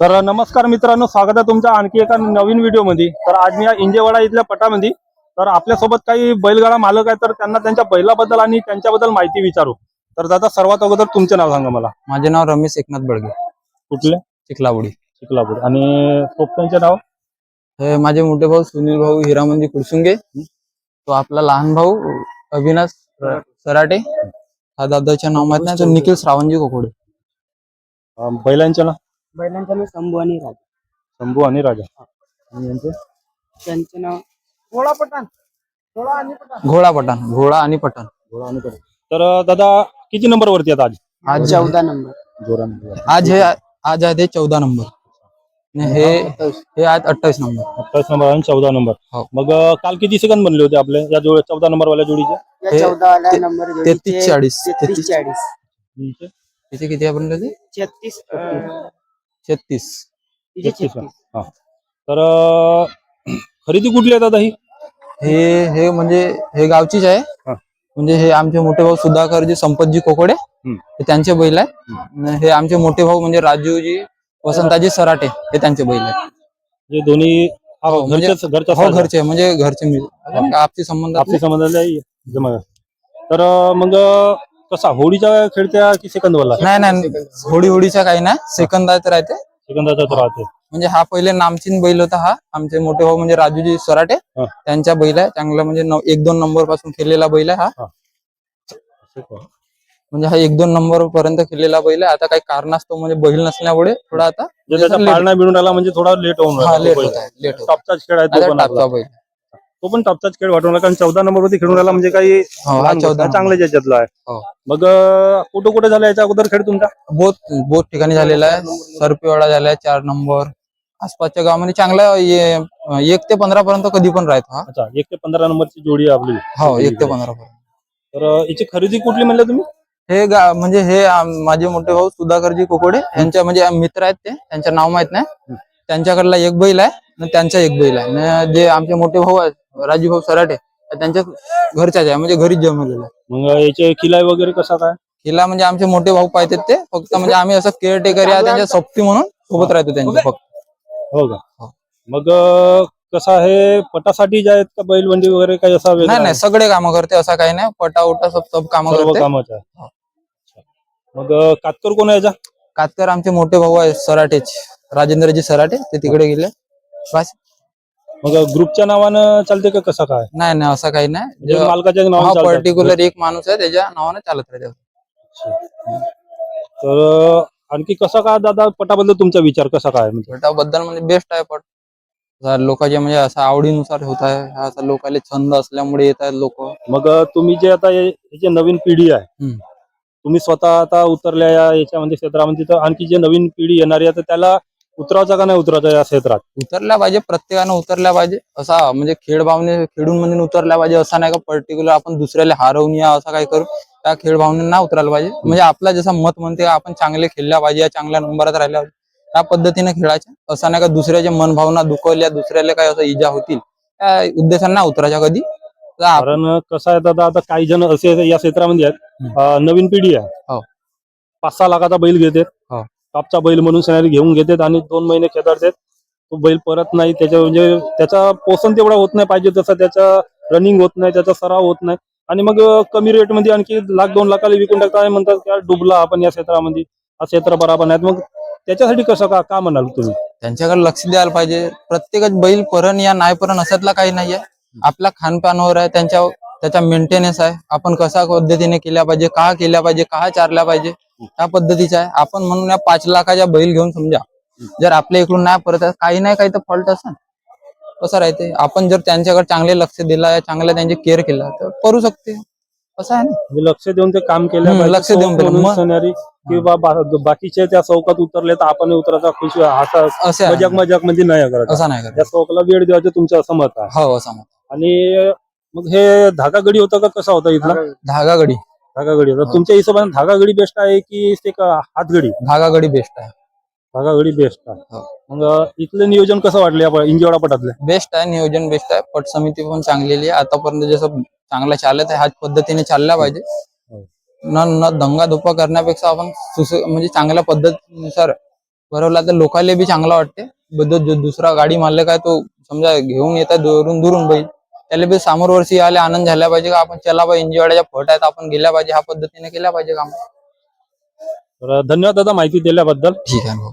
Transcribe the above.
तर नमस्कार मित्रांनो, स्वागत आहे तुमच्या आणखी एका नवीन व्हिडिओमध्ये। तर आज मी या इंजेवाडा इथल्या पटामध्ये तर आपल्यासोबत काही बैलगाडा मालक आहेत, तर त्यांना त्यांच्या बैलाबद्दल आणि त्यांच्याबद्दल माहिती विचारू। तर दादा, सर्वात अगोदर तुमचे नाव सांगा मला। माझे नाव रमेश एकनाथ बडगे, कुठले? चिखलाबुडी। चिखलापूर। आणि सोबत्यांचे नाव? हे माझे मोठे भाऊ सुनील भाऊ हिरामंदी कुडसुंगे, तो आपला लहान भाऊ अविनाश सराटे, हा दादाच्या नाव माहित नाही, तो निखिल श्रावणजी कोकोडे। बैलांचे नाव? बैलांचं नाव शंभू आणि राजा। शंभू आणि राजा। आणि यांचे? त्यांचे नाव घोडा पठाण, घोडा आणि पठाण, घोडा पठाण, घोडा आणि पठाण। घोडा आणि पठाण। तर दादा, किती नंबर वरती आहेत आज? आज 14 नंबर। जोरा नंबर। आज आहे ते 14 नंबर, आणि हे आज 28 नंबर। 28 नंबर आणि 14 नंबर। हो। मग काल किती सेकंद बनले होते आपले या 14 नंबर वाल्या जोडीचे? या 14 वाला नंबर 33-40 33-40। तिचे किती आपण होते? 36 36। हा। तर खरेदी कुठली आहे दादा ही? हे म्हणजे हे गावचीच आहे। हा। म्हणजे हे आमचे मोठे भाऊ सुधाकरजी संपतजी कोकोडे, हे त्यांचे बैल आहे। आणि हे आमचे मोठे भाऊ म्हणजे राजूजी वसंताजी सराटे, हे त्यांचे बैल आहेत। जे दोन्ही घरचे म्हणजे घरचे आपसी संबंध आपसी संबंध जमा। तर मग कसा, होडीचा खेळत्या की सेकंद वाला? नाही, होडीचा काही नाही, सेकंदाचा राहते। सेकंदाचाच राहते। म्हणजे हा पहिले नामचीन बैल होता। हा आमचे मोठे भाऊ म्हणजे राजूजी सराटे, त्यांच्या बैल आहे। चांगला म्हणजे 1-2 नंबर पासून खेळलेला बैल आहे हा। म्हणजे हा 1-2 नंबर पर्यंत खेळलेला बैल आहे। आता काही कारणास्तव म्हणजे बैल नसल्यामुळे थोडा आता पाळणा मिळून आला, म्हणजे थोडा लेट होऊन लेट टॉपचाच खेळ आहे तो पण आपला। बैल, तो पण टॉपचाच खेळ वाटवला, कारण 14 नंबर वरती खेळून राहिला म्हणजे काही चांगले ज्याच्यातला आहे। मग कुठं कुठे झाला याच्या अगोदर खेळ तुमचा? बहुत ठिकाणी झालेला आहे। सरपेवाडा झालाय 4 नंबर, आसपासच्या गावामध्ये चांगला 1 ते 15 पर्यंत कधी पण राहतो हा। अच्छा, 1 ते 15 नंबरची जोडी आहे आपली। हो, 1 ते 15 पर्यंत। तर याची खरेदी कुठली म्हणले तुम्ही? हे म्हणजे हे माझे मोठे भाऊ सुधाकरजी कोकोडे यांच्या म्हणजे मित्र आहेत, ते त्यांच्या नाव माहित नाही। त्यांच्याकडला एक बैल आहे आणि त्यांचा एक बैल आहे। आणि जे आमचे मोठे भाऊ आहेत राजू भाऊ सराटे, त्यांच्या घरच्याच आहे, म्हणजे घरीच जमलेला आहे। मग याचे किल्ला वगैरे कसा काय? किल्ला म्हणजे आमचे मोठे भाऊ पाहतात ते, फक्त म्हणजे आम्ही असं केअरटेकर या त्यांच्या सोबती म्हणून सोबत राहतो त्यांच्या फक्त। हो का? मग कसं आहे, पटासाठी जे आहेत का बैलबंडी वगैरे काही असा? नाही, सगळे कामं करते, असं काही नाही, पटा उटा सब कामं करते। मग कातकर कोण आहे याचा? कातकर आमचे मोठे भाऊ आहे सराटेच, राजेंद्रजी सराटे, ते तिकडे गेले बस। मग ग्रुपच्या नावानं चालते का कसं काय? नाही, असं काही नाही, मालकाच्या नावानं पर्टिक्युलर एक माणूस आहे त्याच्या नावाने चालत राहते। तर आणखी कसा काय दादा, पटाबद्दल तुमचा विचार कसा काय? पटाबद्दल म्हणजे बेस्ट आहे पट, लोकांच्या म्हणजे असं आवडीनुसार होत आहे, असा लोकांना छंद असल्यामुळे येत आहेत लोक। मग तुम्ही जे आता याची नवीन पिढी आहे, तुम्ही स्वतः आता उतरल्या याच्यामध्ये क्षेत्रामध्ये, तर आणखी जे नवीन पिढी येणारी आहे तर त्याला उतरावचा का नाही उतरावचा या क्षेत्रात? उतरल्या पाहिजे, प्रत्येकानं उतरल्या पाहिजे। असा म्हणजे खेळ भावने खेळून म्हणजे उतरल्या पाहिजे, असा नाही का पर्टिक्युलर आपण दुसऱ्याला हरवून या असं काही करू, त्या खेळ भावनेना उतरायला पाहिजे। म्हणजे आपला जसा मत म्हणते आपण चांगले खेळल्या पाहिजे, चांगल्या नंबरात राहिल्या पाहिजे, त्या पद्धतीने खेळायचं। असं नाही का दुसऱ्याच्या मन भावना दुखवल्या, दुसऱ्याला काही असं इजा होतील त्या उद्देशाने नाही उतरायच्या कधी। कारण कसं आहे दादा, आता काही जण असे या क्षेत्रामध्ये आहेत, नवीन पिढी आहे, 5-6 लाखाचा बैल घेतात, टॉपचा बैल म्हणून सॅलरी घेऊन घेतात आणि 2 महिने खेळतात, तो बैल परत नाही, त्याच्या म्हणजे त्याचा पोषण तेवढा होत नाही पाहिजे तसं, त्याचा रनिंग होत नाही, त्याचा सराव होत नाही, आणि मग कमी रेट मध्ये आणखी 1-2 लाखाला विकून टाकता, म्हणतात की डुबला आपण या क्षेत्रामध्ये, हा क्षेत्र बरोबर नाही। मग त्याच्यासाठी कसं का म्हणाल तुम्ही? त्यांच्याकडे लक्ष द्यायला पाहिजे। प्रत्येकच बैल परण या नाही परण अशातला काही नाहीये, आपल्या खानपानावर आहे, त्याच्या मेंटेनन्स आहे, आपण कशा पद्धतीने केल्या पाहिजे, का केल्या पाहिजे, का चारल्या पाहिजे, त्या पद्धतीचा आहे। आपण म्हणून या 5 लाखाच्या बैल घेऊन समजा जर आपल्या इकडून नाही परत काही नाही काही तर फॉल्ट असं कसं राहते, आपण जर त्यांच्याकडे चांगले लक्ष दिला, चांगलं त्यांची केअर केला तर करू शकते, असं आहे ना। लक्ष देऊन ते काम केलं, लक्ष देऊन किंवा बाकीचे त्या चौकात उतरले तर आपण उतरायचा खुशी मजाक मध्ये नाही करत, असं नाही करत, त्या चौकाला वेळ द्यायचं तुमचं असं मत आहे? हो, असं मत। आणि मग हे धागागडी होतं का कसा होता इथला? धागागडी होता। तुमच्या हिशोबाने धागागडी बेस्ट आहे की ते हातगडी? धागागडी बेस्ट आहे। धागागडी बेस्ट आहे। मग इथलं नियोजन कसं वाटलं या इंजेवाडा पटातलं? बेस्ट आहे, नियोजन बेस्ट आहे, पट समिती पण चांगलेली आहे, आतापर्यंत जसं चांगला चालत आहे ह्याच पद्धतीने चालल्या पाहिजे। न दंगा धुप्पा करण्यापेक्षा आपण म्हणजे चांगल्या पद्धतीनुसार भरवला तर लोकांना बी चांगला वाटते. जो दुसरा गाडी मालक आहे तो समजा घेऊन येतात दुरून दुरून बैल, त्याला बी समोर वर्षी आले आनंद झाला पाहिजे का आपण चला बा इंजिवाड्याच्या फट आहेत आपण गेल्या पाहिजे, ह्या पद्धतीने केल्या पाहिजे काम. तर धन्यवाद दादा माहिती दिल्याबद्दल. ठीक आहे भाऊ.